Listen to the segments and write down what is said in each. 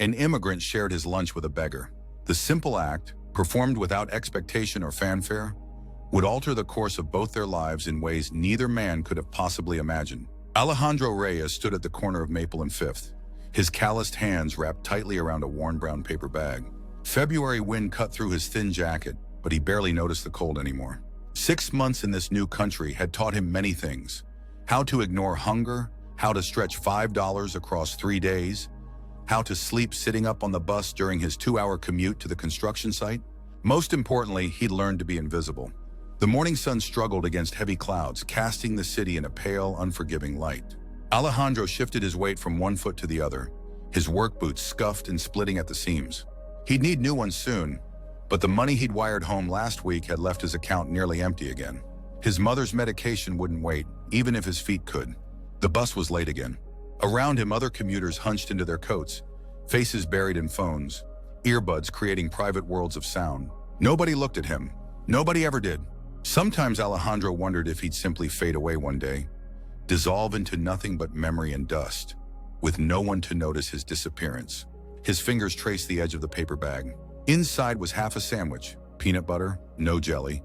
An immigrant shared his lunch with a beggar. The simple act, performed without expectation or fanfare, would alter the course of both their lives in ways neither man could have possibly imagined. Alejandro Reyes stood at the corner of Maple and Fifth, his calloused hands wrapped tightly around a worn brown paper bag. February wind cut through his thin jacket, but he barely noticed the cold anymore. 6 months in this new country had taught him many things: how to ignore hunger, how to stretch $5 across 3 days, how to sleep sitting up on the bus during his 2-hour commute to the construction site. Most importantly, he'd learned to be invisible. The morning sun struggled against heavy clouds, casting the city in a pale, unforgiving light. Alejandro shifted his weight from one foot to the other, his work boots scuffed and splitting at the seams. He'd need new ones soon, but the money he'd wired home last week had left his account nearly empty again. His mother's medication wouldn't wait, even if his feet could. The bus was late again. Around him, other commuters hunched into their coats, faces buried in phones, earbuds creating private worlds of sound. Nobody looked at him. Nobody ever did. Sometimes Alejandro wondered if he'd simply fade away one day, dissolve into nothing but memory and dust, with no one to notice his disappearance. His fingers traced the edge of the paper bag. Inside was half a sandwich, peanut butter, no jelly,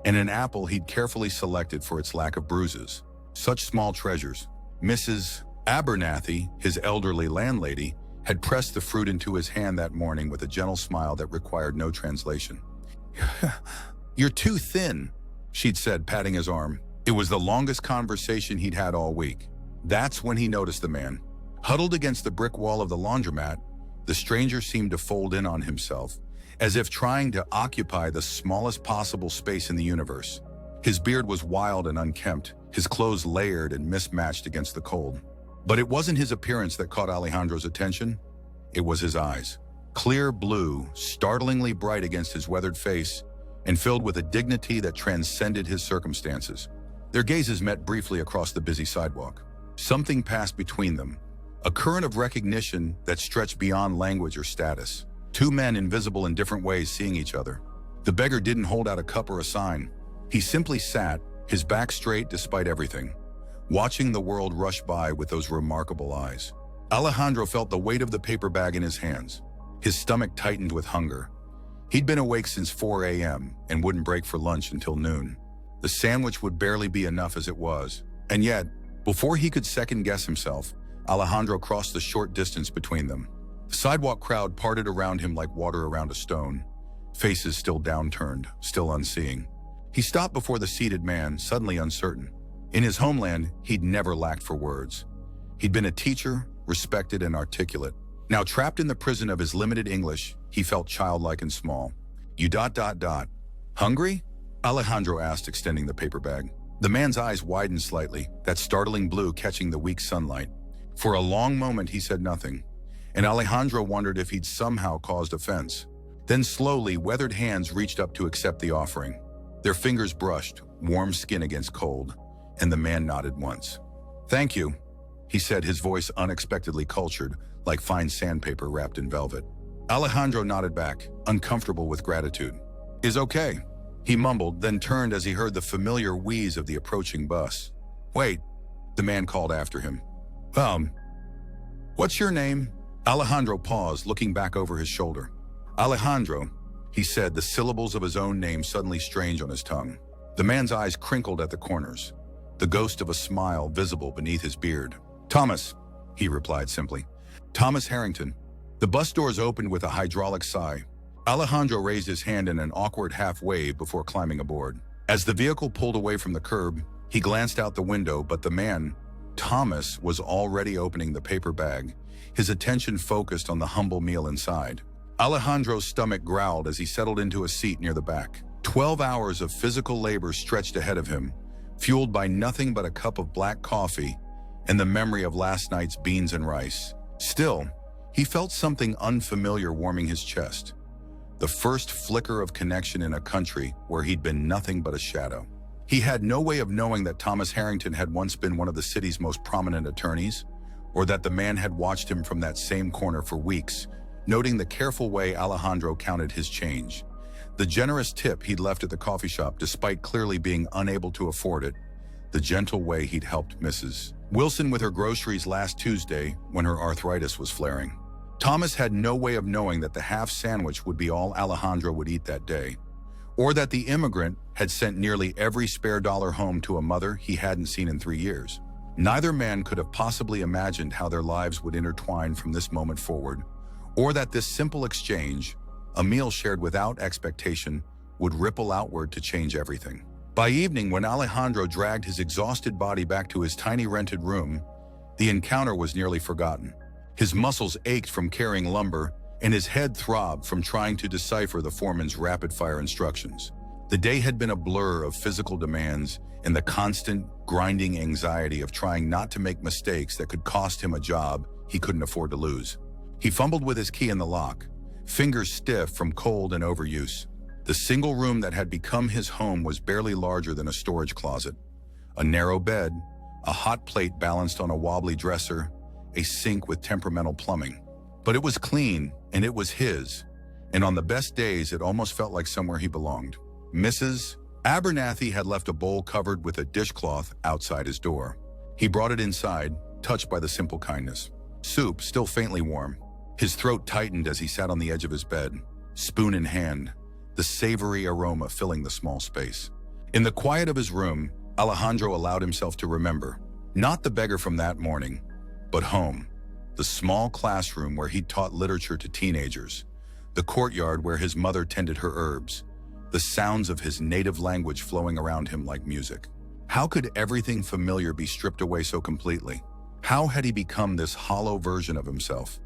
and an apple he'd carefully selected for its lack of bruises. Such small treasures. Mrs. Abernathy, his elderly landlady, had pressed the fruit into his hand that morning with a gentle smile that required no translation. "You're too thin," she'd said, patting his arm. It was the longest conversation he'd had all week. That's when he noticed the man. Huddled against the brick wall of the laundromat, the stranger seemed to fold in on himself, as if trying to occupy the smallest possible space in the universe. His beard was wild and unkempt, his clothes layered and mismatched against the cold. But it wasn't his appearance that caught Alejandro's attention. It was his eyes. Clear blue, startlingly bright against his weathered face, and filled with a dignity that transcended his circumstances. Their gazes met briefly across the busy sidewalk. Something passed between them, a current of recognition that stretched beyond language or status. Two men invisible in different ways seeing each other. The beggar didn't hold out a cup or a sign. He simply sat, his back straight despite everything, watching the world rush by with those remarkable eyes. Alejandro felt the weight of the paper bag in his hands. His stomach tightened with hunger. He'd been awake since 4 a.m. and wouldn't break for lunch until noon. The sandwich would barely be enough as it was. And yet, before he could second-guess himself, Alejandro crossed the short distance between them. The sidewalk crowd parted around him like water around a stone, faces still downturned, still unseeing. He stopped before the seated man, suddenly uncertain. In his homeland, he'd never lacked for words. He'd been a teacher, respected and articulate. Now trapped in the prison of his limited English, he felt childlike and small. "You ... Hungry?" Alejandro asked, extending the paper bag. The man's eyes widened slightly, that startling blue catching the weak sunlight. For a long moment he said nothing, and Alejandro wondered if he'd somehow caused offense. Then slowly, weathered hands reached up to accept the offering. Their fingers brushed, warm skin against cold, and the man nodded once. "Thank you," he said, his voice unexpectedly cultured, like fine sandpaper wrapped in velvet. Alejandro nodded back, uncomfortable with gratitude. "Is okay," he mumbled, then turned as he heard the familiar wheeze of the approaching bus. "Wait," the man called after him. What's your name?" Alejandro paused, looking back over his shoulder. "Alejandro," he said, the syllables of his own name suddenly strange on his tongue. The man's eyes crinkled at the corners, the ghost of a smile visible beneath his beard. "Thomas," he replied simply. "Thomas Harrington." The bus doors opened with a hydraulic sigh. Alejandro raised his hand in an awkward half-wave before climbing aboard. As the vehicle pulled away from the curb, he glanced out the window, but the man, Thomas, was already opening the paper bag, his attention focused on the humble meal inside. Alejandro's stomach growled as he settled into a seat near the back. 12 hours of physical labor stretched ahead of him, fueled by nothing but a cup of black coffee and the memory of last night's beans and rice. Still, he felt something unfamiliar warming his chest. The first flicker of connection in a country where he'd been nothing but a shadow. He had no way of knowing that Thomas Harrington had once been one of the city's most prominent attorneys, or that the man had watched him from that same corner for weeks, noting the careful way Alejandro counted his change. The generous tip he'd left at the coffee shop despite clearly being unable to afford it. The gentle way he'd helped Mrs. Wilson with her groceries last Tuesday when her arthritis was flaring. Thomas had no way of knowing that the half sandwich would be all Alejandro would eat that day, or that the immigrant had sent nearly every spare dollar home to a mother he hadn't seen in 3 years. Neither man could have possibly imagined how their lives would intertwine from this moment forward, or that this simple exchange, a meal shared without expectation, would ripple outward to change everything. By evening, when Alejandro dragged his exhausted body back to his tiny rented room, the encounter was nearly forgotten. His muscles ached from carrying lumber, and his head throbbed from trying to decipher the foreman's rapid-fire instructions. The day had been a blur of physical demands and the constant, grinding anxiety of trying not to make mistakes that could cost him a job he couldn't afford to lose. He fumbled with his key in the lock, fingers stiff from cold and overuse. The single room that had become his home was barely larger than a storage closet. A narrow bed, a hot plate balanced on a wobbly dresser, a sink with temperamental plumbing. But it was clean, and it was his, and on the best days it almost felt like somewhere he belonged. Mrs. Abernathy had left a bowl covered with a dishcloth outside his door. He brought it inside, touched by the simple kindness. Soup, still faintly warm. His throat tightened as he sat on the edge of his bed, spoon in hand, the savory aroma filling the small space. In the quiet of his room, Alejandro allowed himself to remember, not the beggar from that morning, but home, the small classroom where he'd taught literature to teenagers, the courtyard where his mother tended her herbs, the sounds of his native language flowing around him like music. How could everything familiar be stripped away so completely? How had he become this hollow version of himself,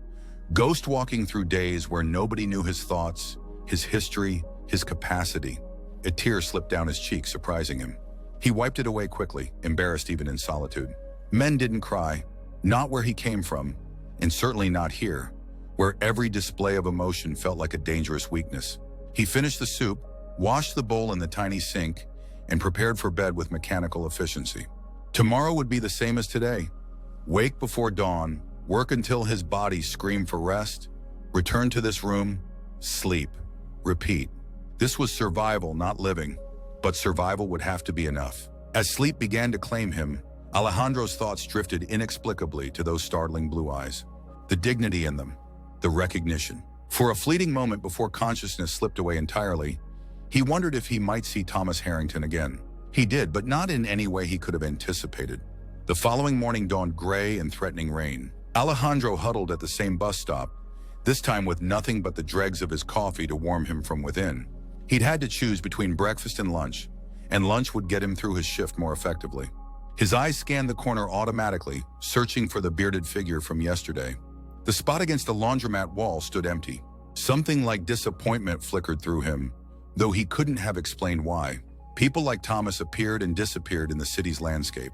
ghost walking through days where nobody knew his thoughts, his history, his capacity? A tear slipped down his cheek, surprising him. He wiped it away quickly, embarrassed even in solitude. Men didn't cry, not where he came from, and certainly not here, where every display of emotion felt like a dangerous weakness. He finished the soup, washed the bowl in the tiny sink, and prepared for bed with mechanical efficiency. Tomorrow would be the same as today. Wake before dawn, work until his body screamed for rest, return to this room, sleep, repeat. This was survival, not living, but survival would have to be enough. As sleep began to claim him, Alejandro's thoughts drifted inexplicably to those startling blue eyes. The dignity in them, the recognition. For a fleeting moment before consciousness slipped away entirely, he wondered if he might see Thomas Harrington again. He did, but not in any way he could have anticipated. The following morning dawned gray and threatening rain. Alejandro huddled at the same bus stop, this time with nothing but the dregs of his coffee to warm him from within. He'd had to choose between breakfast and lunch would get him through his shift more effectively. His eyes scanned the corner automatically, searching for the bearded figure from yesterday. The spot against the laundromat wall stood empty. Something like disappointment flickered through him, though he couldn't have explained why. People like Thomas appeared and disappeared in the city's landscape.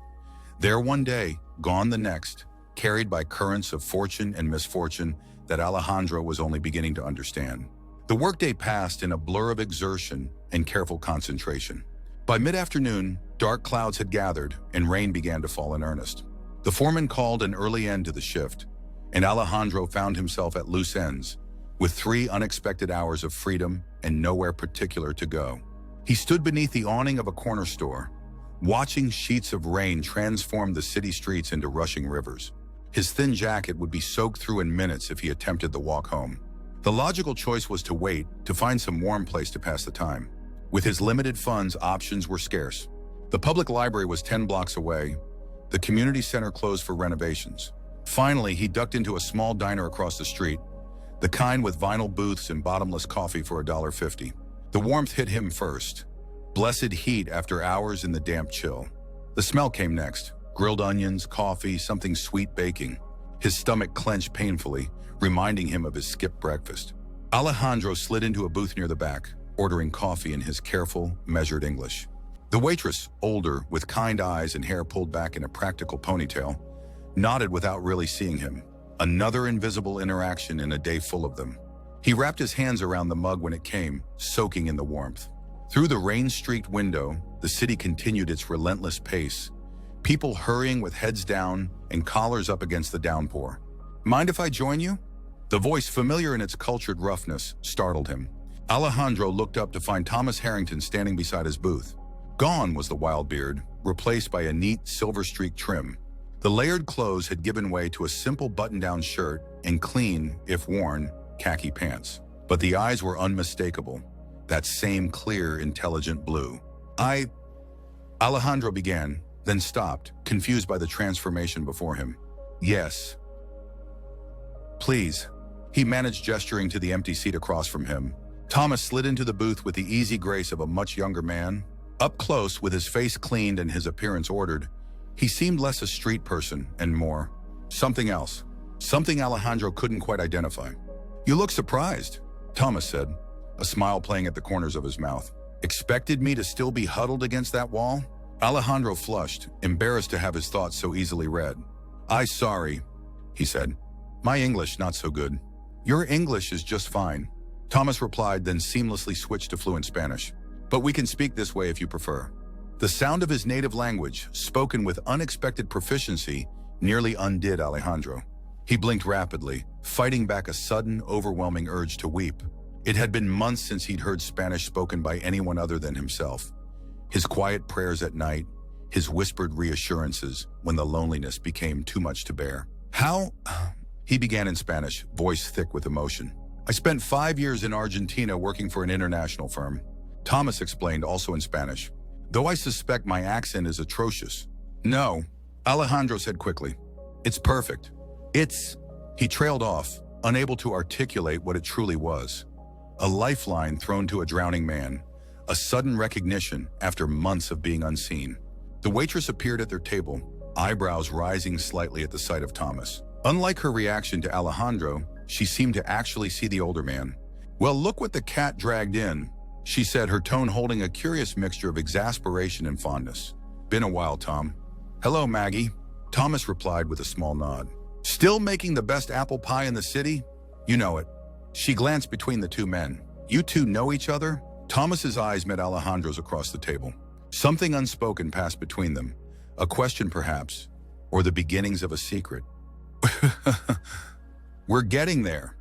There one day, gone the next, carried by currents of fortune and misfortune that Alejandro was only beginning to understand. The workday passed in a blur of exertion and careful concentration. By mid-afternoon, dark clouds had gathered and rain began to fall in earnest. The foreman called an early end to the shift, and Alejandro found himself at loose ends, with 3 unexpected hours of freedom and nowhere particular to go. He stood beneath the awning of a corner store, watching sheets of rain transform the city streets into rushing rivers. His thin jacket would be soaked through in minutes if he attempted the walk home. The logical choice was to wait, to find some warm place to pass the time. With his limited funds, options were scarce. The public library was 10 blocks away. The community center closed for renovations. Finally, he ducked into a small diner across the street, the kind with vinyl booths and bottomless coffee for $1.50. The warmth hit him first. Blessed heat after hours in the damp chill. The smell came next. Grilled onions, coffee, something sweet baking. His stomach clenched painfully, reminding him of his skipped breakfast. Alejandro slid into a booth near the back, ordering coffee in his careful, measured English. The waitress, older, with kind eyes and hair pulled back in a practical ponytail, nodded without really seeing him. Another invisible interaction in a day full of them. He wrapped his hands around the mug when it came, soaking in the warmth. Through the rain-streaked window, the city continued its relentless pace, people hurrying with heads down and collars up against the downpour. "Mind if I join you?" The voice, familiar in its cultured roughness, startled him. Alejandro looked up to find Thomas Harrington standing beside his booth. Gone was the wild beard, replaced by a neat silver-streaked trim. The layered clothes had given way to a simple button-down shirt and clean, if worn, khaki pants. But the eyes were unmistakable, that same clear, intelligent blue. Alejandro began, then stopped, confused by the transformation before him. Yes. Please. He managed, gesturing to the empty seat across from him. Thomas slid into the booth with the easy grace of a much younger man. Up close, with his face cleaned and his appearance ordered, he seemed less a street person and more something else. Something Alejandro couldn't quite identify. You look surprised, Thomas said, a smile playing at the corners of his mouth. Expected me to still be huddled against that wall? Alejandro flushed, embarrassed to have his thoughts so easily read. Sorry, he said. My English not so good. Your English is just fine, Thomas replied, then seamlessly switched to fluent Spanish. But we can speak this way if you prefer. The sound of his native language, spoken with unexpected proficiency, nearly undid Alejandro. He blinked rapidly, fighting back a sudden, overwhelming urge to weep. It had been months since he'd heard Spanish spoken by anyone other than himself. His quiet prayers at night, his whispered reassurances when the loneliness became too much to bear. How? He began in Spanish, voice thick with emotion. I spent 5 years in Argentina working for an international firm. Thomas explained, also in Spanish. Though I suspect my accent is atrocious. No, Alejandro said quickly. It's perfect. He trailed off, unable to articulate what it truly was. A lifeline thrown to a drowning man. A sudden recognition after months of being unseen. The waitress appeared at their table, eyebrows rising slightly at the sight of Thomas. Unlike her reaction to Alejandro, she seemed to actually see the older man. Well, look what the cat dragged in, she said, her tone holding a curious mixture of exasperation and fondness. Been a while, Tom. Hello, Maggie, Thomas replied with a small nod. Still making the best apple pie in the city? You know it. She glanced between the two men. You two know each other? Thomas's eyes met Alejandro's across the table. Something unspoken passed between them. A question, perhaps, or the beginnings of a secret. We're getting there,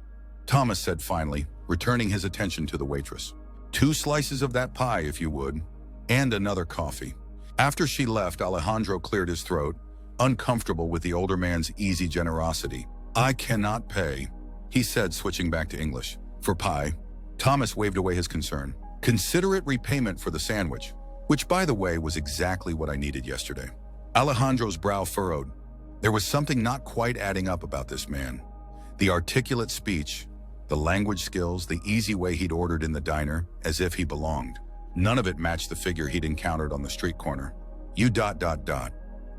Thomas said finally, returning his attention to the waitress. 2 slices of that pie, if you would, and another coffee. After she left, Alejandro cleared his throat, uncomfortable with the older man's easy generosity. I cannot pay, he said, switching back to English. For pie. Thomas waved away his concern. Consider it repayment for the sandwich, which, by the way, was exactly what I needed yesterday. Alejandro's brow furrowed. There was something not quite adding up about this man. The articulate speech, the language skills, the easy way he'd ordered in the diner, as if he belonged. None of it matched the figure he'd encountered on the street corner.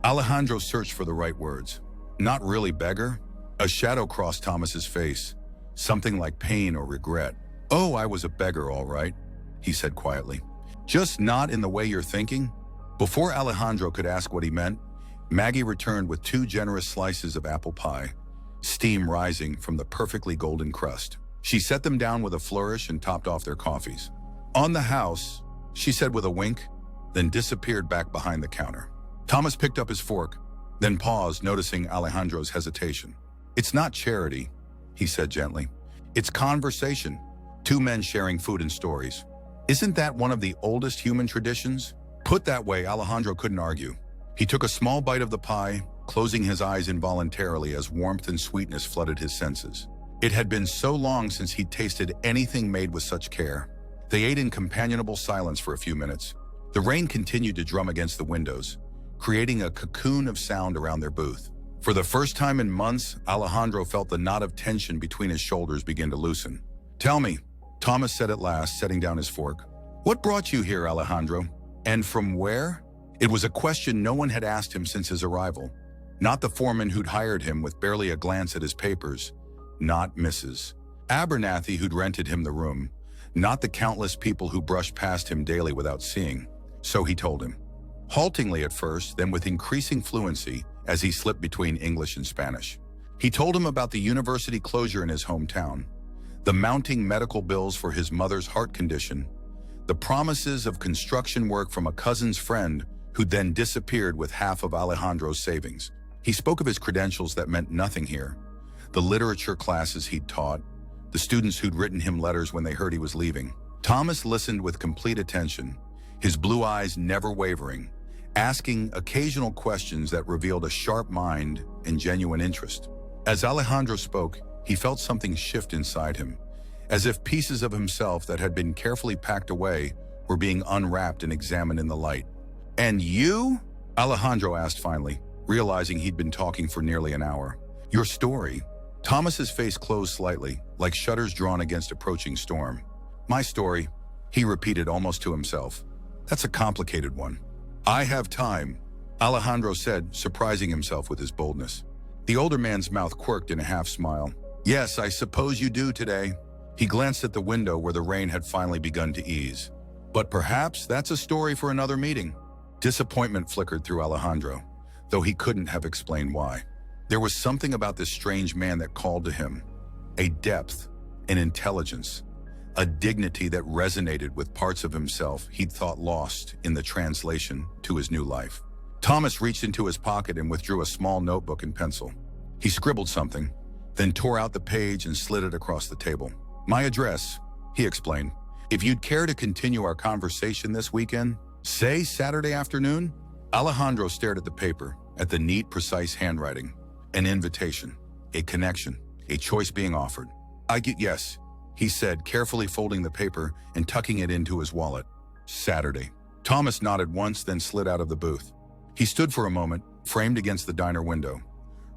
Alejandro searched for the right words. Not really, Beggar? A shadow crossed Thomas's face, something like pain or regret. Oh, I was a beggar, all right, he said quietly. Just not in the way you're thinking? Before Alejandro could ask what he meant, Maggie returned with 2 generous slices of apple pie, steam rising from the perfectly golden crust. She set them down with a flourish and topped off their coffees. On the house, she said with a wink, then disappeared back behind the counter. Thomas picked up his fork, then paused, noticing Alejandro's hesitation. It's not charity, he said gently. It's conversation. 2 men sharing food and stories. Isn't that one of the oldest human traditions? Put that way, Alejandro couldn't argue. He took a small bite of the pie, closing his eyes involuntarily as warmth and sweetness flooded his senses. It had been so long since he'd tasted anything made with such care. They ate in companionable silence for a few minutes. The rain continued to drum against the windows, creating a cocoon of sound around their booth. For the first time in months, Alejandro felt the knot of tension between his shoulders begin to loosen. Tell me, Thomas said at last, setting down his fork. What brought you here, Alejandro? And from where? It was a question no one had asked him since his arrival. Not the foreman who'd hired him with barely a glance at his papers. Not Mrs. Abernathy who'd rented him the room. Not the countless people who brushed past him daily without seeing. So he told him. Haltingly at first, then with increasing fluency as he slipped between English and Spanish. He told him about the university closure in his hometown, the mounting medical bills for his mother's heart condition, the promises of construction work from a cousin's friend who then disappeared with half of Alejandro's savings. He spoke of his credentials that meant nothing here, the literature classes he'd taught, the students who'd written him letters when they heard he was leaving. Thomas listened with complete attention, his blue eyes never wavering, asking occasional questions that revealed a sharp mind and genuine interest. As Alejandro spoke, he felt something shift inside him, as if pieces of himself that had been carefully packed away were being unwrapped and examined in the light. "And you?" Alejandro asked finally, realizing he'd been talking for nearly an hour. "Your story." Thomas's face closed slightly, like shutters drawn against approaching storm. "My story," he repeated almost to himself. "That's a complicated one." "I have time," Alejandro said, surprising himself with his boldness. The older man's mouth quirked in a half-smile. "Yes, I suppose you do today." He glanced at the window where the rain had finally begun to ease. "But perhaps that's a story for another meeting." Disappointment flickered through Alejandro, though he couldn't have explained why. There was something about this strange man that called to him, a depth, an intelligence, a dignity that resonated with parts of himself he'd thought lost in the translation to his new life. Thomas reached into his pocket and withdrew a small notebook and pencil. He scribbled something, then tore out the page and slid it across the table. "My address," he explained. "If you'd care to continue our conversation this weekend, say Saturday afternoon." Alejandro stared at the paper, at the neat, precise handwriting. An invitation, a connection, a choice being offered. Yes," he said, carefully folding the paper and tucking it into his wallet. "Saturday." Thomas nodded once, then slid out of the booth. He stood for a moment, framed against the diner window,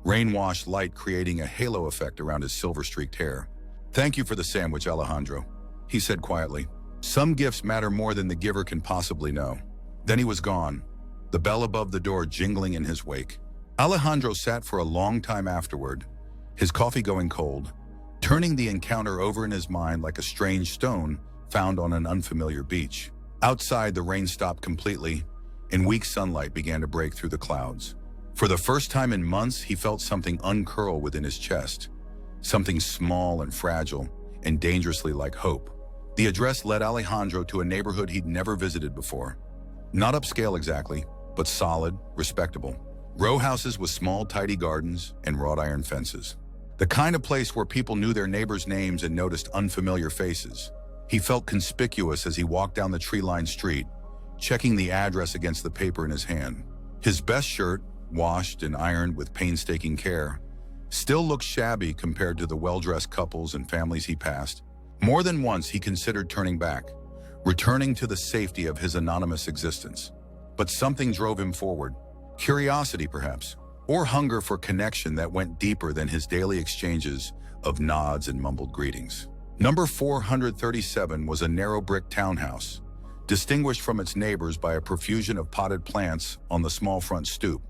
rain-washed light creating a halo effect around his silver-streaked hair. "Thank you for the sandwich, Alejandro," he said quietly. "Some gifts matter more than the giver can possibly know." Then he was gone, the bell above the door jingling in his wake. Alejandro sat for a long time afterward, his coffee going cold, turning the encounter over in his mind like a strange stone found on an unfamiliar beach. Outside, the rain stopped completely, and weak sunlight began to break through the clouds. For the first time in months, he felt something uncurl within his chest, something small and fragile and dangerously like hope. The address led Alejandro to a neighborhood he'd never visited before. Not upscale exactly, but solid, respectable. Row houses with small, tidy gardens and wrought iron fences. The kind of place where people knew their neighbors' names and noticed unfamiliar faces. He felt conspicuous as he walked down the tree-lined street, checking the address against the paper in his hand. His best shirt, washed and ironed with painstaking care, still looked shabby compared to the well-dressed couples and families he passed. More than once he considered turning back, returning to the safety of his anonymous existence. But something drove him forward. Curiosity, perhaps, or hunger for connection that went deeper than his daily exchanges of nods and mumbled greetings. Number 437 was a narrow brick townhouse, distinguished from its neighbors by a profusion of potted plants on the small front stoop.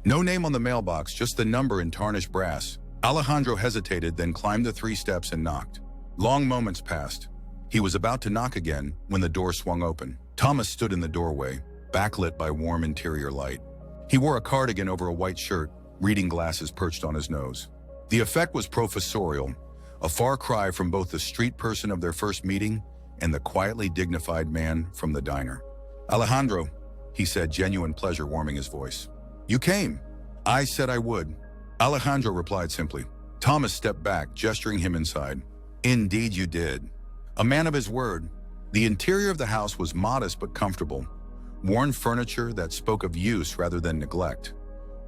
No name on the mailbox, just the number in tarnished brass. Alejandro hesitated, then climbed the 3 steps and knocked. Long moments passed. He was about to knock again when the door swung open. Thomas stood in the doorway, backlit by warm interior light. He wore a cardigan over a white shirt, reading glasses perched on his nose. The effect was professorial, a far cry from both the street person of their first meeting and the quietly dignified man from the diner. "Alejandro," he said, genuine pleasure warming his voice. "You came." "I said I would," Alejandro replied simply. Thomas stepped back, gesturing him inside. "Indeed you did." A man of his word. The interior of the house was modest but comfortable. Worn furniture that spoke of use rather than neglect.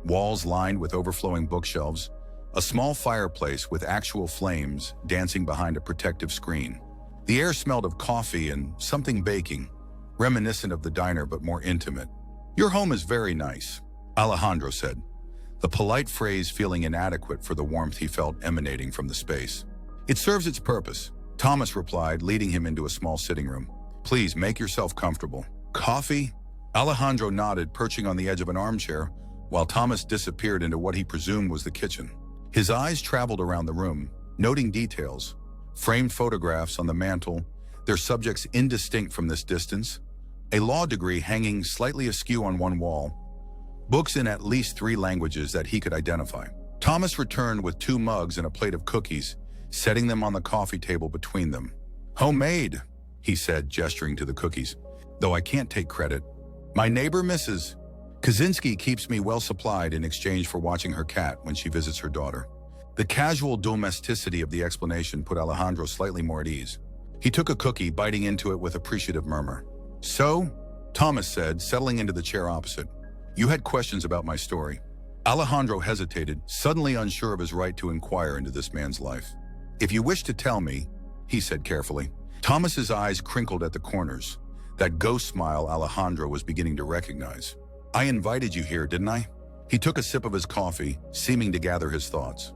Walls lined with overflowing bookshelves. A small fireplace with actual flames dancing behind a protective screen. The air smelled of coffee and something baking, reminiscent of the diner but more intimate. "Your home is very nice," Alejandro said, the polite phrase feeling inadequate for the warmth he felt emanating from the space. "It serves its purpose," Thomas replied, leading him into a small sitting room. "Please make yourself comfortable." "Coffee?" Alejandro nodded, perching on the edge of an armchair, while Thomas disappeared into what he presumed was the kitchen. His eyes traveled around the room, noting details. Framed photographs on the mantel, their subjects indistinct from this distance. A law degree hanging slightly askew on one wall. Books in at least 3 languages that he could identify. Thomas returned with 2 mugs and a plate of cookies, setting them on the coffee table between them. "Homemade," he said, gesturing to the cookies, "though I can't take credit. My neighbor, Mrs. Kaczynski, keeps me well supplied in exchange for watching her cat when she visits her daughter." The casual domesticity of the explanation put Alejandro slightly more at ease. He took a cookie, biting into it with appreciative murmur. "So," Thomas said, settling into the chair opposite, You had questions about my story. Alejandro hesitated, suddenly unsure of his right to inquire into this man's life. If you wish to tell me, he said carefully. Thomas's eyes crinkled at the corners, that ghost smile Alejandro was beginning to recognize. I invited you here, didn't I? He took a sip of his coffee, seeming to gather his thoughts.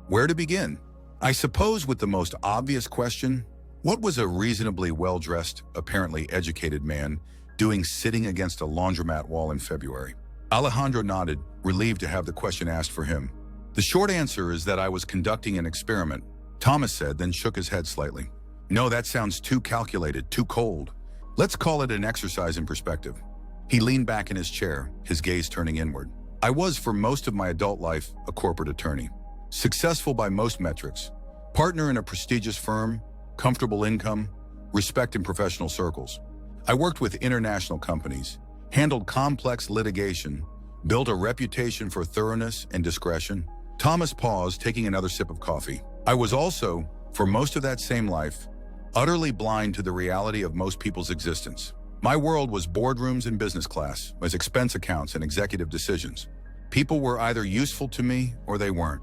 Where to begin? I suppose with the most obvious question, what was a reasonably well-dressed, apparently educated man doing sitting against a laundromat wall in February? Alejandro nodded, relieved to have the question asked for him. The short answer is that I was conducting an experiment, Thomas said, then shook his head slightly. No, that sounds too calculated, too cold. Let's call it an exercise in perspective. He leaned back in his chair, his gaze turning inward. I was, for most of my adult life, a corporate attorney. Successful by most metrics. Partner in a prestigious firm, comfortable income, respect in professional circles. I worked with international companies, handled complex litigation, built a reputation for thoroughness and discretion. Thomas paused, taking another sip of coffee. I was also, for most of that same life, utterly blind to the reality of most people's existence. My world was boardrooms and business class, as expense accounts and executive decisions. People were either useful to me or they weren't.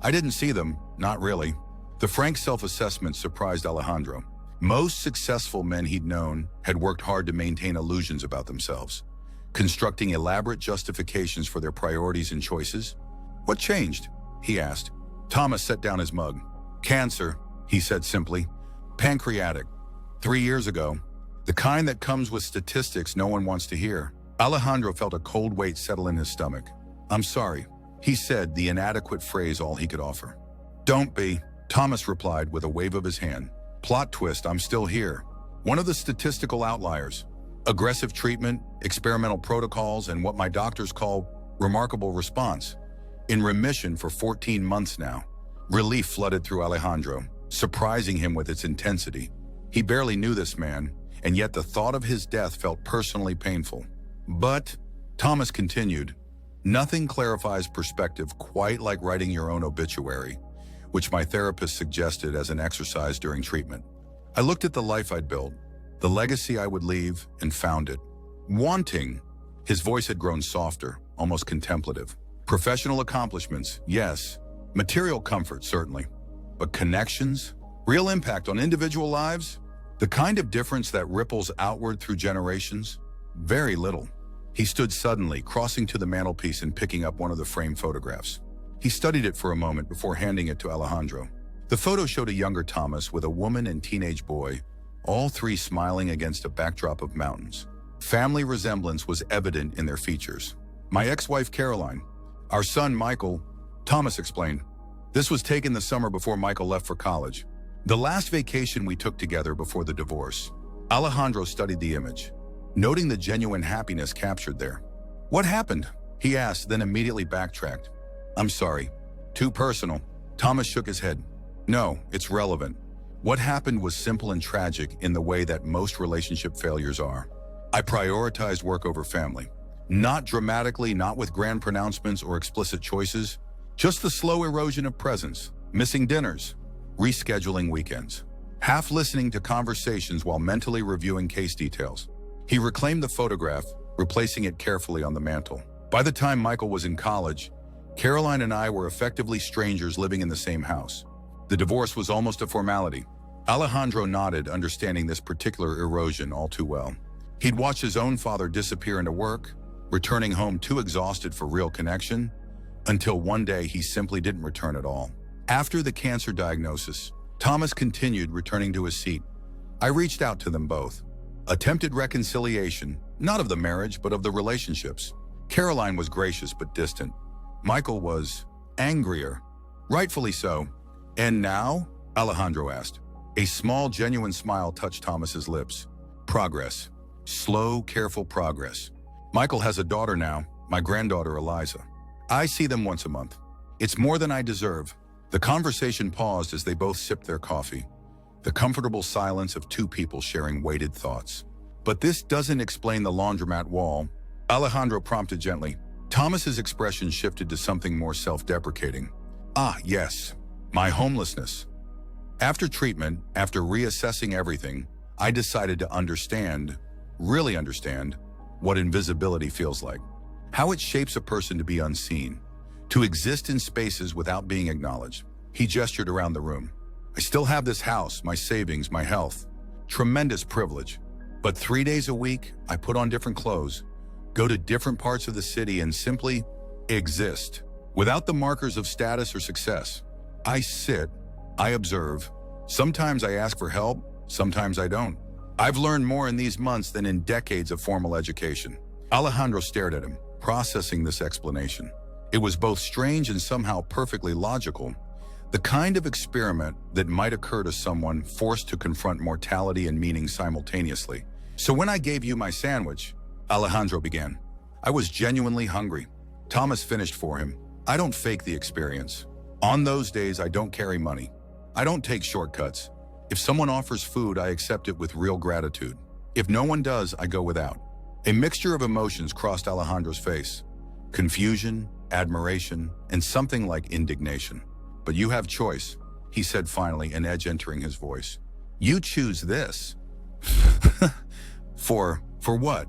I didn't see them, not really. The frank self-assessment surprised Alejandro. Most successful men he'd known had worked hard to maintain illusions about themselves, constructing elaborate justifications for their priorities and choices. What changed? He asked. Thomas set down his mug. Cancer, he said simply. Pancreatic. 3 years ago. The kind that comes with statistics no one wants to hear. Alejandro felt a cold weight settle in his stomach. I'm sorry, he said, the inadequate phrase all he could offer. Don't be, Thomas replied with a wave of his hand. Plot twist, I'm still here. One of the statistical outliers. Aggressive treatment, experimental protocols, and what my doctors call remarkable response. In remission for 14 months now. Relief flooded through Alejandro, surprising him with its intensity. He barely knew this man, and yet the thought of his death felt personally painful. But, Thomas continued, nothing clarifies perspective quite like writing your own obituary, which my therapist suggested as an exercise during treatment. I looked at the life I'd built, the legacy I would leave, and found it. Wanting, his voice had grown softer, almost contemplative. Professional accomplishments, yes. Material comfort, certainly. But connections? Real impact on individual lives? The kind of difference that ripples outward through generations? Very little. He stood suddenly, crossing to the mantelpiece and picking up one of the framed photographs. He studied it for a moment before handing it to Alejandro. The photo showed a younger Thomas with a woman and teenage boy, all three smiling against a backdrop of mountains. Family resemblance was evident in their features. My ex-wife Caroline, our son Michael, Thomas explained. This was taken the summer before Michael left for college. The last vacation we took together before the divorce. Alejandro studied the image, noting the genuine happiness captured there. What happened? He asked, then immediately backtracked. I'm sorry. Too personal. Thomas shook his head. No, it's relevant. What happened was simple and tragic in the way that most relationship failures are. I prioritized work over family. Not dramatically, not with grand pronouncements or explicit choices, just the slow erosion of presence, missing dinners, rescheduling weekends, half listening to conversations while mentally reviewing case details. He reclaimed the photograph, replacing it carefully on the mantel. By the time Michael was in college, Caroline and I were effectively strangers living in the same house. The divorce was almost a formality. Alejandro nodded, understanding this particular erosion all too well. He'd watched his own father disappear into work, returning home too exhausted for real connection, until one day he simply didn't return at all. After the cancer diagnosis, Thomas continued returning to his seat. I reached out to them both. Attempted reconciliation, not of the marriage, but of the relationships. Caroline was gracious but distant. Michael was angrier. Rightfully so. And now? Alejandro asked. A small, genuine smile touched Thomas's lips. Progress. Slow, careful progress. Michael has a daughter now, my granddaughter Eliza. I see them once a month. It's more than I deserve. The conversation paused as they both sipped their coffee. The comfortable silence of two people sharing weighted thoughts. But this doesn't explain the laundromat wall, Alejandro prompted gently. Thomas's expression shifted to something more self-deprecating. Ah, yes, my homelessness. After treatment, after reassessing everything, I decided to understand, really understand, what invisibility feels like, how it shapes a person to be unseen, to exist in spaces without being acknowledged. He gestured around the room. I still have this house, my savings, my health. Tremendous privilege. But 3 days a week, I put on different clothes, go to different parts of the city, and simply exist, without the markers of status or success. I sit, I observe. Sometimes I ask for help, sometimes I don't. I've learned more in these months than in decades of formal education. Alejandro stared at him, processing this explanation. It was both strange and somehow perfectly logical, the kind of experiment that might occur to someone forced to confront mortality and meaning simultaneously. So when I gave you my sandwich, Alejandro began, I was genuinely hungry. Thomas finished for him. I don't fake the experience. On those days, I don't carry money. I don't take shortcuts. If someone offers food, I accept it with real gratitude. If no one does, I go without. A mixture of emotions crossed Alejandro's face. Confusion, admiration, and something like indignation. But you have choice, he said finally, an edge entering his voice. You choose this. For what?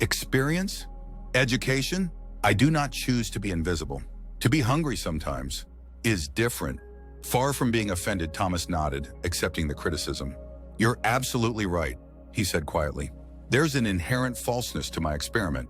Experience? Education? I do not choose to be invisible. To be hungry sometimes is different. Far from being offended, Thomas nodded, accepting the criticism. You're absolutely right, he said quietly. There's an inherent falseness to my experiment.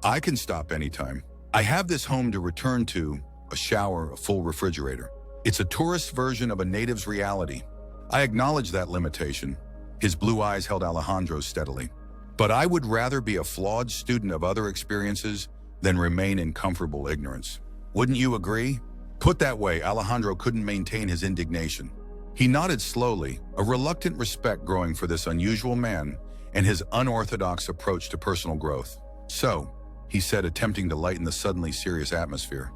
I can stop anytime. I have this home to return to, a shower, a full refrigerator. It's a tourist version of a native's reality. I acknowledge that limitation. His blue eyes held Alejandro's steadily. But I would rather be a flawed student of other experiences than remain in comfortable ignorance. Wouldn't you agree? Put that way, Alejandro couldn't maintain his indignation. He nodded slowly, a reluctant respect growing for this unusual man and his unorthodox approach to personal growth. So, he said, attempting to lighten the suddenly serious atmosphere,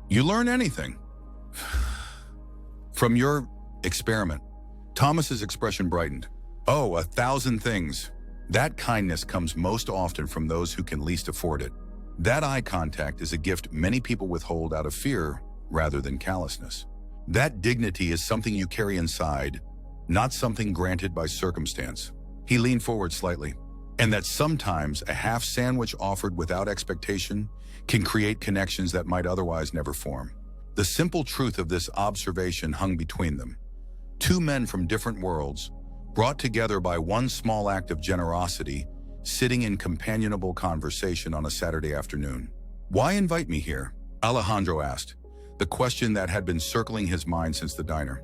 you learn anything? From your experiment. Thomas's expression brightened. Oh, 1,000 things. That kindness comes most often from those who can least afford it. That eye contact is a gift many people withhold out of fear rather than callousness. That dignity is something you carry inside, not something granted by circumstance. He leaned forward slightly. And that sometimes a half sandwich offered without expectation can create connections that might otherwise never form. The simple truth of this observation hung between them. Two men from different worlds, brought together by one small act of generosity, sitting in companionable conversation on a Saturday afternoon. Why invite me here? Alejandro asked, the question that had been circling his mind since the diner.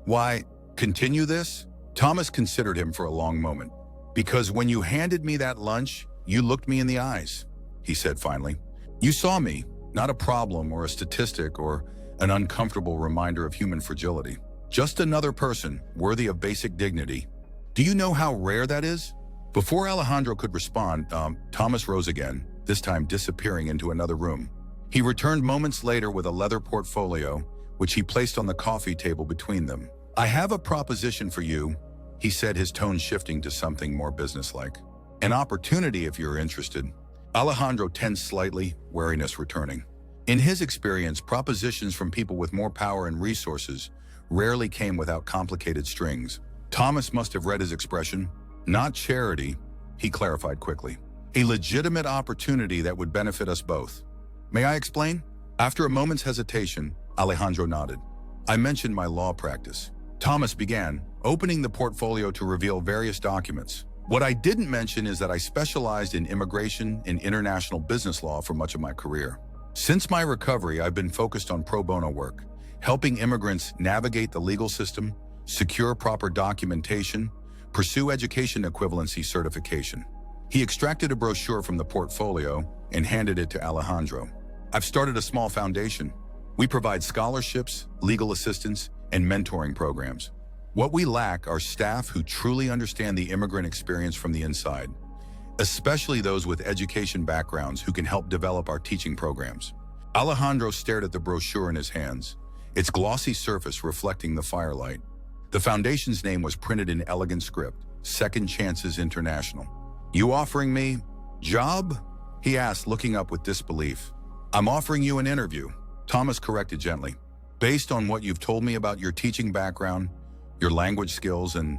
Why continue this? Thomas considered him for a long moment. Because when you handed me that lunch, you looked me in the eyes, he said finally. You saw me, not a problem or a statistic or an uncomfortable reminder of human fragility. Just another person worthy of basic dignity. Do you know how rare that is? Before Alejandro could respond, Thomas rose again, this time disappearing into another room. He returned moments later with a leather portfolio, which he placed on the coffee table between them. I have a proposition for you, he said, his tone shifting to something more businesslike. An opportunity if you're interested. Alejandro tensed slightly, wariness returning. In his experience, propositions from people with more power and resources rarely came without complicated strings. Thomas must have read his expression. Not charity, he clarified quickly. A legitimate opportunity that would benefit us both. May I explain? After a moment's hesitation, Alejandro nodded. I mentioned my law practice. Thomas began, opening the portfolio to reveal various documents. What I didn't mention is that I specialized in immigration and international business law for much of my career. Since my recovery, I've been focused on pro bono work, helping immigrants navigate the legal system, secure proper documentation, pursue education equivalency certification. He extracted a brochure from the portfolio and handed it to Alejandro. I've started a small foundation. We provide scholarships, legal assistance, and mentoring programs. What we lack are staff who truly understand the immigrant experience from the inside, especially those with education backgrounds who can help develop our teaching programs. Alejandro stared at the brochure in his hands, its glossy surface reflecting the firelight. The foundation's name was printed in elegant script, Second Chances International. You offering me job? He asked, looking up with disbelief. I'm offering you an interview, Thomas corrected gently. Based on what you've told me about your teaching background, your language skills, and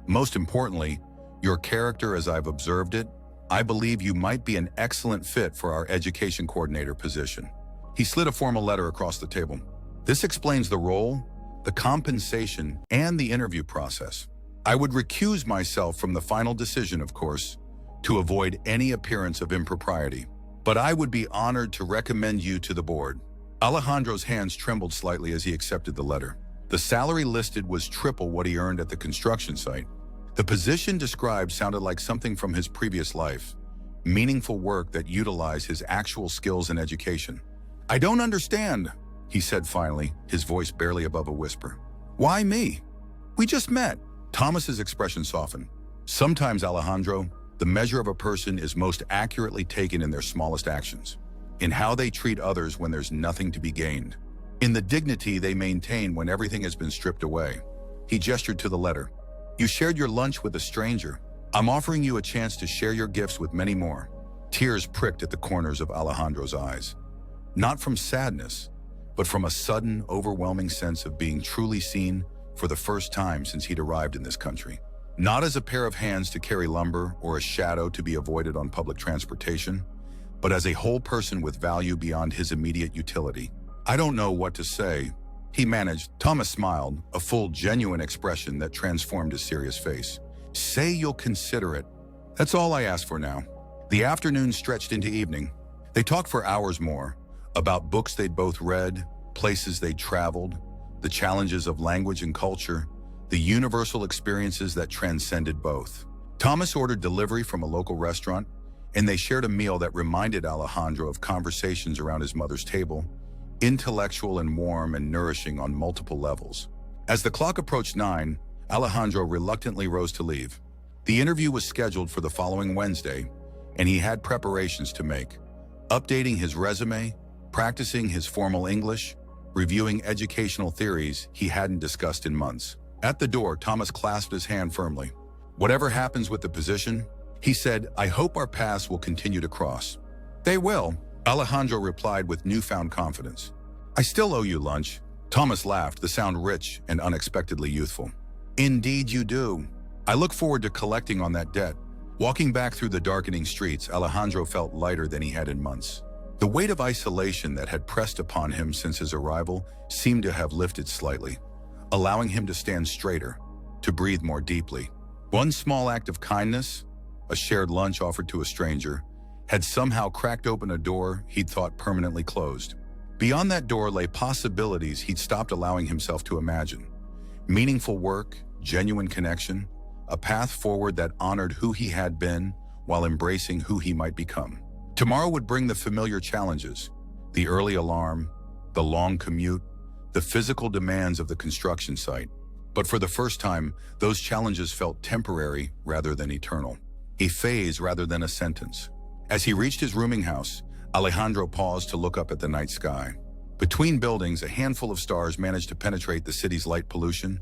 most importantly, your character as I've observed it, I believe you might be an excellent fit for our education coordinator position." He slid a formal letter across the table. "This explains the role, the compensation, and the interview process. I would recuse myself from the final decision, of course, to avoid any appearance of impropriety. But I would be honored to recommend you to the board." Alejandro's hands trembled slightly as he accepted the letter. The salary listed was triple what he earned at the construction site. The position described sounded like something from his previous life, meaningful work that utilized his actual skills and education. "I don't understand," he said finally, his voice barely above a whisper. "Why me? We just met." Thomas's expression softened. "Sometimes, Alejandro, the measure of a person is most accurately taken in their smallest actions, in how they treat others when there's nothing to be gained, in the dignity they maintain when everything has been stripped away." He gestured to the letter. "You shared your lunch with a stranger. I'm offering you a chance to share your gifts with many more." Tears pricked at the corners of Alejandro's eyes, not from sadness, but from a sudden, overwhelming sense of being truly seen for the first time since he'd arrived in this country. Not as a pair of hands to carry lumber or a shadow to be avoided on public transportation, but as a whole person with value beyond his immediate utility. "I don't know what to say," he managed. Thomas smiled, a full, genuine expression that transformed his serious face. "Say you'll consider it. That's all I ask for now." The afternoon stretched into evening. They talked for hours more, about books they'd both read, places they'd traveled, the challenges of language and culture, the universal experiences that transcended both. Thomas ordered delivery from a local restaurant, and they shared a meal that reminded Alejandro of conversations around his mother's table, intellectual and warm and nourishing on multiple levels. As the clock approached 9, Alejandro reluctantly rose to leave. The interview was scheduled for the following Wednesday, and he had preparations to make, updating his resume, practicing his formal English, reviewing educational theories he hadn't discussed in months. At the door, Thomas clasped his hand firmly. "Whatever happens with the position," he said, "I hope our paths will continue to cross." "They will," Alejandro replied with newfound confidence. "I still owe you lunch." Thomas laughed, the sound rich and unexpectedly youthful. "Indeed you do. I look forward to collecting on that debt." Walking back through the darkening streets, Alejandro felt lighter than he had in months. The weight of isolation that had pressed upon him since his arrival seemed to have lifted slightly, allowing him to stand straighter, to breathe more deeply. One small act of kindness, a shared lunch offered to a stranger, had somehow cracked open a door he'd thought permanently closed. Beyond that door lay possibilities he'd stopped allowing himself to imagine. Meaningful work, genuine connection, a path forward that honored who he had been while embracing who he might become. Tomorrow would bring the familiar challenges, the early alarm, the long commute, the physical demands of the construction site. But for the first time, those challenges felt temporary rather than eternal, a phase rather than a sentence. As he reached his rooming house, Alejandro paused to look up at the night sky. Between buildings, a handful of stars managed to penetrate the city's light pollution,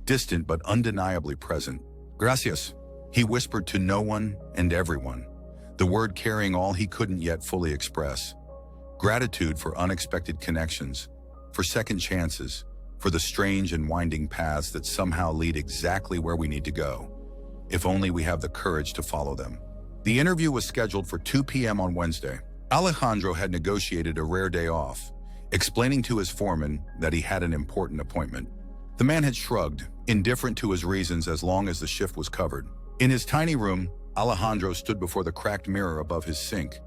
distant but undeniably present. "Gracias," he whispered to no one and everyone, the word carrying all he couldn't yet fully express. Gratitude for unexpected connections, for second chances, for the strange and winding paths that somehow lead exactly where we need to go, if only we have the courage to follow them. The interview was scheduled for 2 p.m. on Wednesday. Alejandro had negotiated a rare day off, explaining to his foreman that he had an important appointment. The man had shrugged, indifferent to his reasons as long as the shift was covered. In his tiny room, Alejandro stood before the cracked mirror above his sink,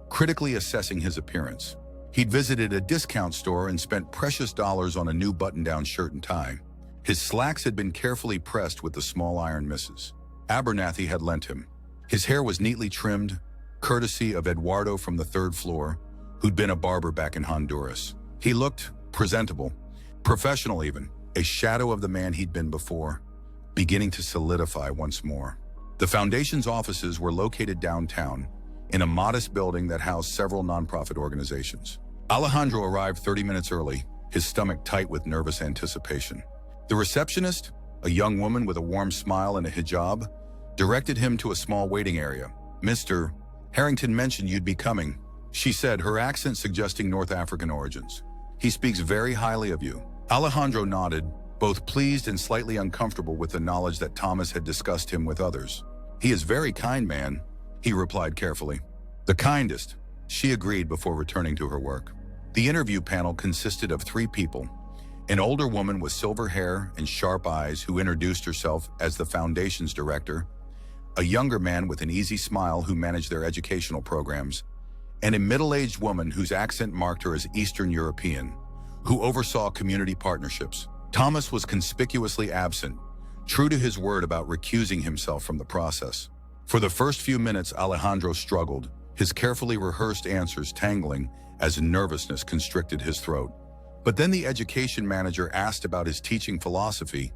critically assessing his appearance. He'd visited a discount store and spent precious dollars on a new button-down shirt and tie. His slacks had been carefully pressed with the small iron misses Abernathy had lent him. His hair was neatly trimmed, courtesy of Eduardo from the 3rd floor, who'd been a barber back in Honduras. He looked presentable, professional even, a shadow of the man he'd been before, beginning to solidify once more. The foundation's offices were located downtown, in a modest building that housed several nonprofit organizations. Alejandro arrived 30 minutes early, his stomach tight with nervous anticipation. The receptionist, a young woman with a warm smile and a hijab, directed him to a small waiting area. "Mr. Harrington mentioned you'd be coming," she said, her accent suggesting North African origins. "He speaks very highly of you." Alejandro nodded, both pleased and slightly uncomfortable with the knowledge that Thomas had discussed him with others. "He is very kind, man," he replied carefully. The kindest, she agreed before returning to her work. The interview panel consisted of 3 people: an older woman with silver hair and sharp eyes who introduced herself as the foundation's director, a younger man with an easy smile who managed their educational programs, and a middle-aged woman whose accent marked her as Eastern European, who oversaw community partnerships. Thomas was conspicuously absent, true to his word about recusing himself from the process. For the first few minutes, Alejandro struggled, his carefully rehearsed answers tangling as nervousness constricted his throat. But then the education manager asked about his teaching philosophy,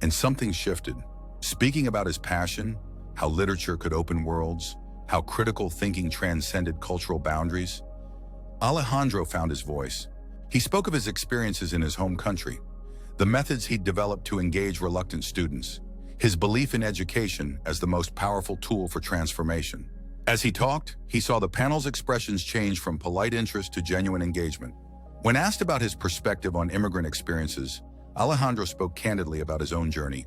and something shifted. Speaking about his passion, how literature could open worlds, how critical thinking transcended cultural boundaries, Alejandro found his voice. He spoke of his experiences in his home country, the methods he'd developed to engage reluctant students, his belief in education as the most powerful tool for transformation. As he talked, he saw the panel's expressions change from polite interest to genuine engagement. When asked about his perspective on immigrant experiences, Alejandro spoke candidly about his own journey.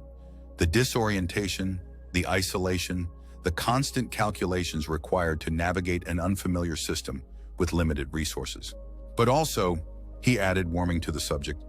The disorientation, the isolation, the constant calculations required to navigate an unfamiliar system with limited resources. But also, he added, warming to the subject,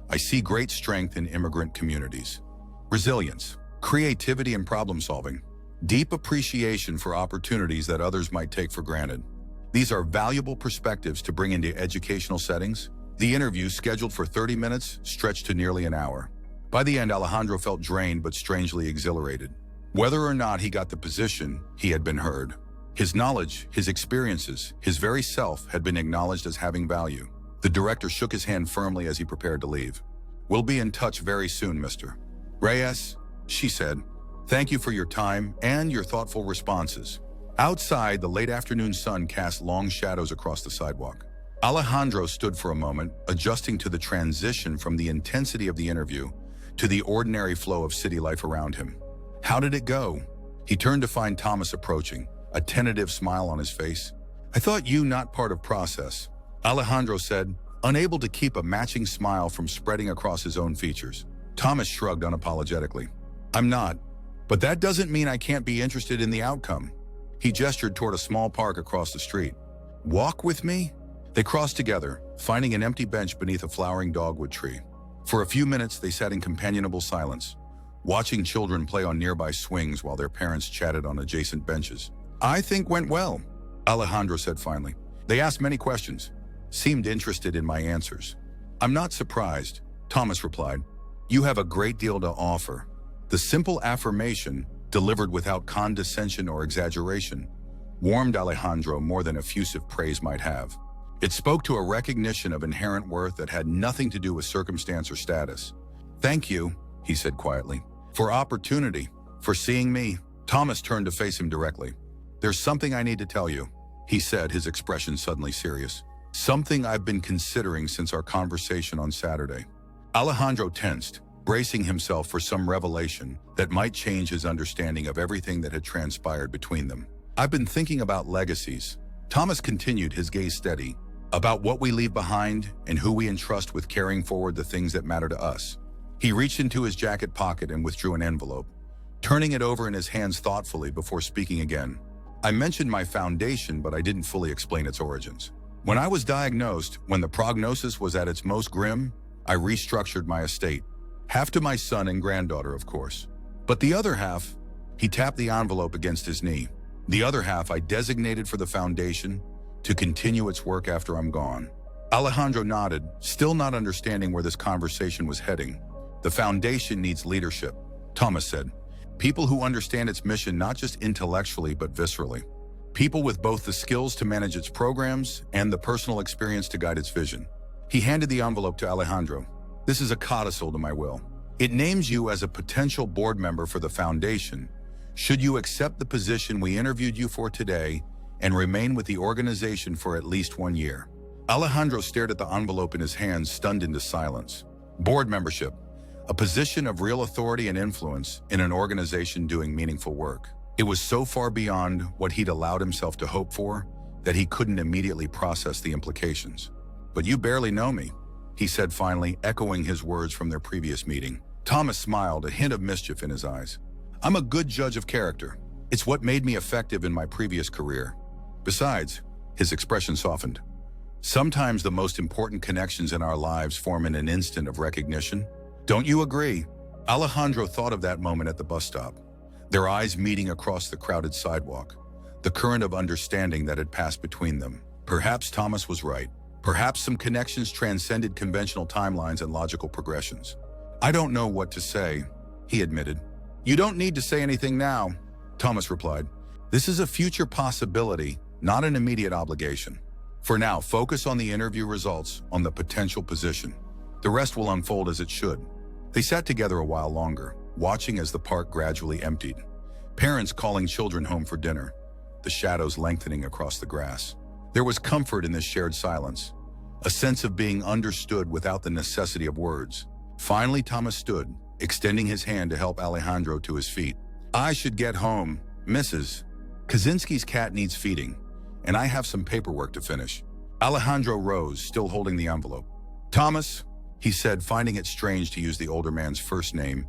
I see great strength in immigrant communities. Resilience, creativity and problem solving, deep appreciation for opportunities that others might take for granted. These are valuable perspectives to bring into educational settings. The interview, scheduled for 30 minutes, stretched to nearly an hour. By the end, Alejandro felt drained but strangely exhilarated. Whether or not he got the position, he had been heard. His knowledge, his experiences, his very self had been acknowledged as having value. The director shook his hand firmly as he prepared to leave. We'll be in touch very soon, Mr. Reyes, she said. Thank you for your time and your thoughtful responses. Outside, the late afternoon sun cast long shadows across the sidewalk. Alejandro stood for a moment, adjusting to the transition from the intensity of the interview to the ordinary flow of city life around him. How did it go? He turned to find Thomas approaching, a tentative smile on his face. I thought you not part of process, Alejandro said, unable to keep a matching smile from spreading across his own features. Thomas shrugged unapologetically. I'm not, but that doesn't mean I can't be interested in the outcome. He gestured toward a small park across the street. Walk with me? They crossed together, finding an empty bench beneath a flowering dogwood tree. For a few minutes, they sat in companionable silence, watching children play on nearby swings while their parents chatted on adjacent benches. I think went well, Alejandro said finally. They asked many questions, seemed interested in my answers. I'm not surprised, Thomas replied. You have a great deal to offer. The simple affirmation, delivered without condescension or exaggeration, warmed Alejandro more than effusive praise might have. It spoke to a recognition of inherent worth that had nothing to do with circumstance or status. Thank you, he said quietly, for opportunity, for seeing me. Thomas turned to face him directly. There's something I need to tell you, he said, his expression suddenly serious. Something I've been considering since our conversation on Saturday. Alejandro tensed, bracing himself for some revelation that might change his understanding of everything that had transpired between them. I've been thinking about legacies. Thomas continued, his gaze steady, about what we leave behind and who we entrust with carrying forward the things that matter to us. He reached into his jacket pocket and withdrew an envelope, turning it over in his hands thoughtfully before speaking again. I mentioned my foundation, but I didn't fully explain its origins. When I was diagnosed, when the prognosis was at its most grim, I restructured my estate. Half to my son and granddaughter, of course. But the other half, he tapped the envelope against his knee. The other half I designated for the foundation to continue its work after I'm gone. Alejandro nodded, still not understanding where this conversation was heading. The foundation needs leadership, Thomas said. People who understand its mission not just intellectually but viscerally. People with both the skills to manage its programs and the personal experience to guide its vision. He handed the envelope to Alejandro. This is a codicil to my will. It names you as a potential board member for the foundation, should you accept the position we interviewed you for today and remain with the organization for at least 1 year. Alejandro stared at the envelope in his hands, stunned into silence. Board membership, a position of real authority and influence in an organization doing meaningful work. It was so far beyond what he'd allowed himself to hope for that he couldn't immediately process the implications. But you barely know me, he said finally, echoing his words from their previous meeting. Thomas smiled, a hint of mischief in his eyes. I'm a good judge of character. It's what made me effective in my previous career. Besides, his expression softened. Sometimes the most important connections in our lives form in an instant of recognition. Don't you agree? Alejandro thought of that moment at the bus stop, their eyes meeting across the crowded sidewalk, the current of understanding that had passed between them. Perhaps Thomas was right. Perhaps some connections transcended conventional timelines and logical progressions. I don't know what to say, he admitted. You don't need to say anything now, Thomas replied. This is a future possibility, not an immediate obligation. For now, focus on the interview results, on the potential position. The rest will unfold as it should. They sat together a while longer, watching as the park gradually emptied. Parents calling children home for dinner, the shadows lengthening across the grass. There was comfort in this shared silence, a sense of being understood without the necessity of words. Finally, Thomas stood, extending his hand to help Alejandro to his feet. I should get home, Mrs. Kaczynski's cat needs feeding, and I have some paperwork to finish. Alejandro rose, still holding the envelope. Thomas, he said, finding it strange to use the older man's first name,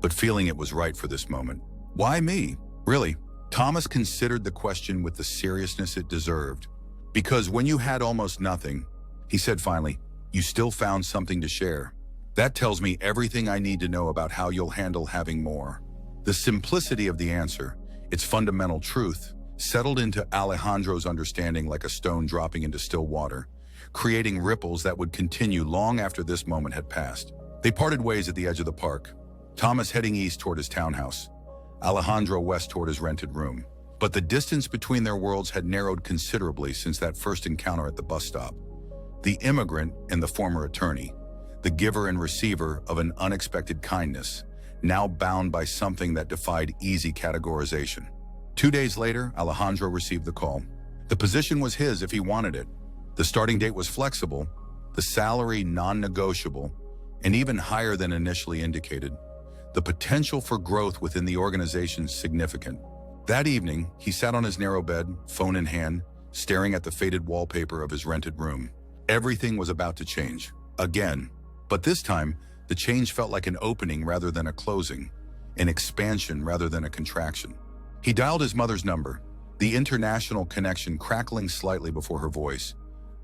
but feeling it was right for this moment. Why me? Really? Thomas considered the question with the seriousness it deserved. Because when you had almost nothing, he said finally, you still found something to share. That tells me everything I need to know about how you'll handle having more. The simplicity of the answer, its fundamental truth, settled into Alejandro's understanding like a stone dropping into still water, creating ripples that would continue long after this moment had passed. They parted ways at the edge of the park, Thomas heading east toward his townhouse, Alejandro west toward his rented room. But the distance between their worlds had narrowed considerably since that first encounter at the bus stop. The immigrant and the former attorney, the giver and receiver of an unexpected kindness, now bound by something that defied easy categorization. 2 days later, Alejandro received the call. The position was his if he wanted it. The starting date was flexible, the salary non-negotiable, and even higher than initially indicated. The potential for growth within the organization significant. That evening, he sat on his narrow bed, phone in hand, staring at the faded wallpaper of his rented room. Everything was about to change. Again. But this time, the change felt like an opening rather than a closing, an expansion rather than a contraction. He dialed his mother's number, the international connection crackling slightly before her voice.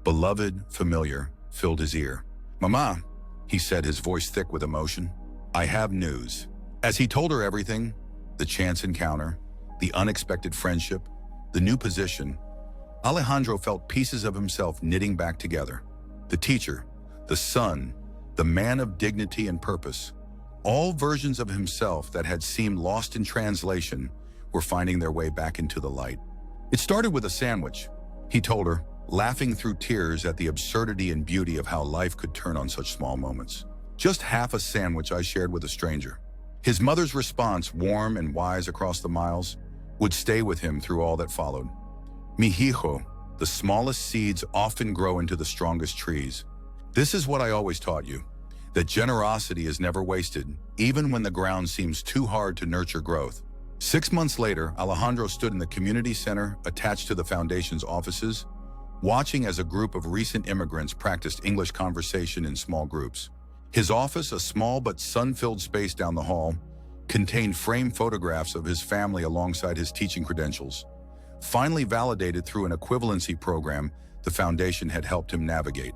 Beloved, familiar, filled his ear. Mama, he said, his voice thick with emotion. I have news. As he told her everything, the chance encounter, the unexpected friendship, the new position, Alejandro felt pieces of himself knitting back together. The teacher, the son, the man of dignity and purpose, all versions of himself that had seemed lost in translation were finding their way back into the light. It started with a sandwich, he told her, laughing through tears at the absurdity and beauty of how life could turn on such small moments. Just half a sandwich I shared with a stranger. His mother's response, warm and wise across the miles, would stay with him through all that followed. Mi hijo, the smallest seeds often grow into the strongest trees. This is what I always taught you, that generosity is never wasted, even when the ground seems too hard to nurture growth. 6 months later, Alejandro stood in the community center attached to the foundation's offices, watching as a group of recent immigrants practiced English conversation in small groups. His office, a small but sun-filled space down the hall, contained framed photographs of his family alongside his teaching credentials, finally validated through an equivalency program the foundation had helped him navigate.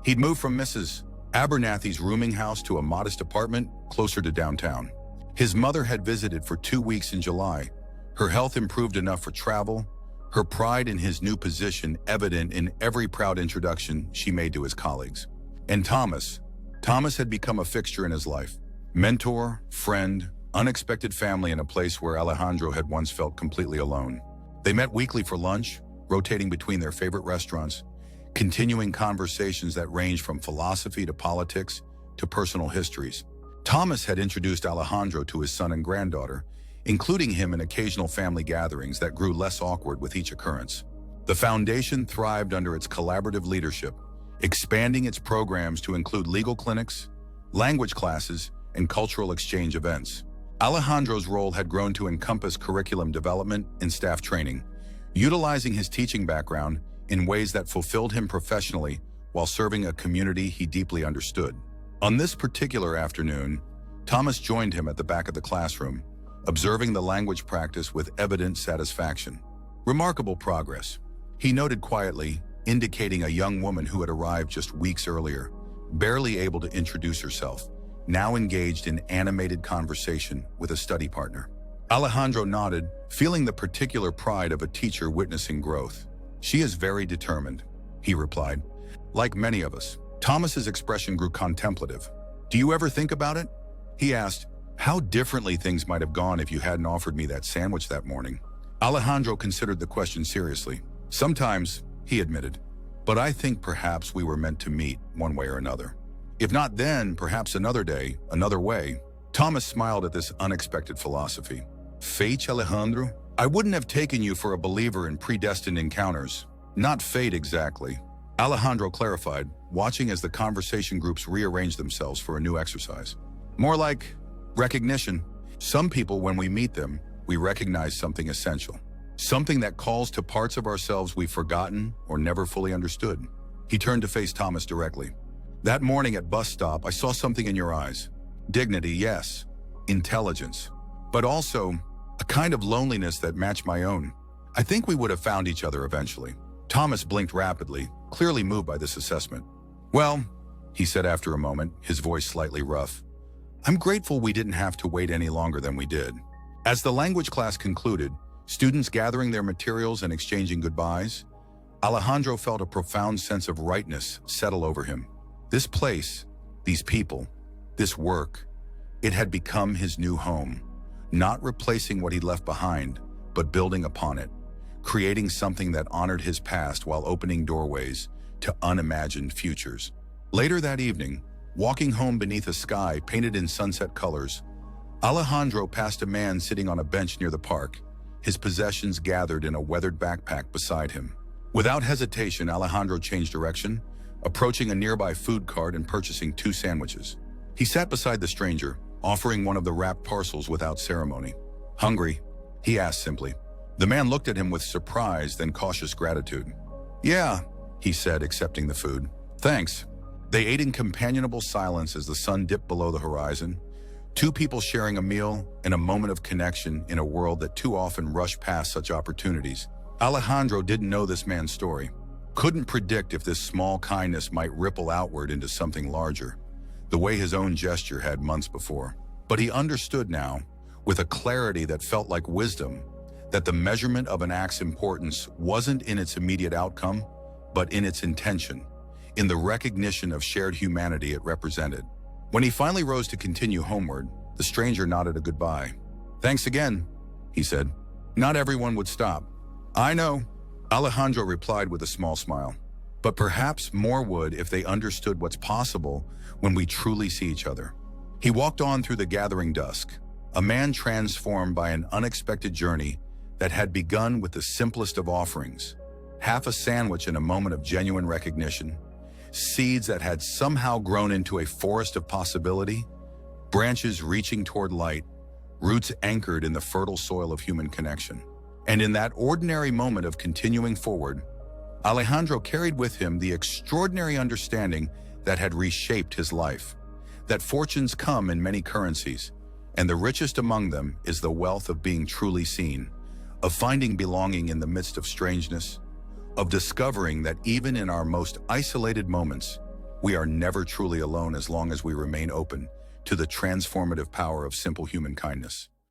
He'd moved from Mrs. Abernathy's rooming house to a modest apartment closer to downtown. His mother had visited for 2 weeks in July. Her health improved enough for travel, her pride in his new position evident in every proud introduction she made to his colleagues. And Thomas had become a fixture in his life. Mentor, friend, unexpected family in a place where Alejandro had once felt completely alone. They met weekly for lunch, rotating between their favorite restaurants, continuing conversations that ranged from philosophy to politics to personal histories. Thomas had introduced Alejandro to his son and granddaughter, including him in occasional family gatherings that grew less awkward with each occurrence. The foundation thrived under its collaborative leadership, expanding its programs to include legal clinics, language classes, and cultural exchange events. Alejandro's role had grown to encompass curriculum development and staff training, utilizing his teaching background in ways that fulfilled him professionally while serving a community he deeply understood. On this particular afternoon, Thomas joined him at the back of the classroom, observing the language practice with evident satisfaction. Remarkable progress, he noted quietly, indicating a young woman who had arrived just weeks earlier, barely able to introduce herself, now engaged in animated conversation with a study partner. Alejandro nodded, feeling the particular pride of a teacher witnessing growth. "She is very determined," he replied. Like many of us, Thomas's expression grew contemplative. "Do you ever think about it?" he asked. "How differently things might have gone if you hadn't offered me that sandwich that morning." Alejandro considered the question seriously. "Sometimes," he admitted, "but I think perhaps we were meant to meet one way or another. If not then, perhaps another day, another way." Thomas smiled at this unexpected philosophy. "Fate, Alejandro? I wouldn't have taken you for a believer in predestined encounters. Not fate exactly," Alejandro clarified, watching as the conversation groups rearranged themselves for a new exercise. "More like recognition. Some people, when we meet them, we recognize something essential. Something that calls to parts of ourselves we've forgotten or never fully understood." He turned to face Thomas directly. "That morning at bus stop, I saw something in your eyes. Dignity, yes. Intelligence. But also a kind of loneliness that matched my own. I think we would have found each other eventually." Thomas blinked rapidly, clearly moved by this assessment. "Well," he said after a moment, his voice slightly rough, "I'm grateful we didn't have to wait any longer than we did." As the language class concluded, students gathering their materials and exchanging goodbyes, Alejandro felt a profound sense of rightness settle over him. This place, these people, this work, it had become his new home, not replacing what he'd left behind, but building upon it, creating something that honored his past while opening doorways to unimagined futures. Later that evening, walking home beneath a sky painted in sunset colors, Alejandro passed a man sitting on a bench near the park, his possessions gathered in a weathered backpack beside him. Without hesitation, Alejandro changed direction, approaching a nearby food cart and purchasing 2 sandwiches. He sat beside the stranger, offering one of the wrapped parcels without ceremony. "Hungry?" he asked simply. The man looked at him with surprise, then cautious gratitude. "Yeah," he said, accepting the food. "Thanks." They ate in companionable silence as the sun dipped below the horizon, 2 people sharing a meal and a moment of connection in a world that too often rushed past such opportunities. Alejandro didn't know this man's story, couldn't predict if this small kindness might ripple outward into something larger, the way his own gesture had months before. But he understood now, with a clarity that felt like wisdom, that the measurement of an act's importance wasn't in its immediate outcome, but in its intention, in the recognition of shared humanity it represented. When he finally rose to continue homeward, the stranger nodded a goodbye. "Thanks again," he said. "Not everyone would stop." "I know," Alejandro replied with a small smile. "But perhaps more would if they understood what's possible when we truly see each other." He walked on through the gathering dusk, a man transformed by an unexpected journey that had begun with the simplest of offerings, half a sandwich in a moment of genuine recognition, seeds that had somehow grown into a forest of possibility, branches reaching toward light, roots anchored in the fertile soil of human connection. And in that ordinary moment of continuing forward, Alejandro carried with him the extraordinary understanding that had reshaped his life, that fortunes come in many currencies, and the richest among them is the wealth of being truly seen, of finding belonging in the midst of strangeness, of discovering that even in our most isolated moments, we are never truly alone as long as we remain open to the transformative power of simple human kindness.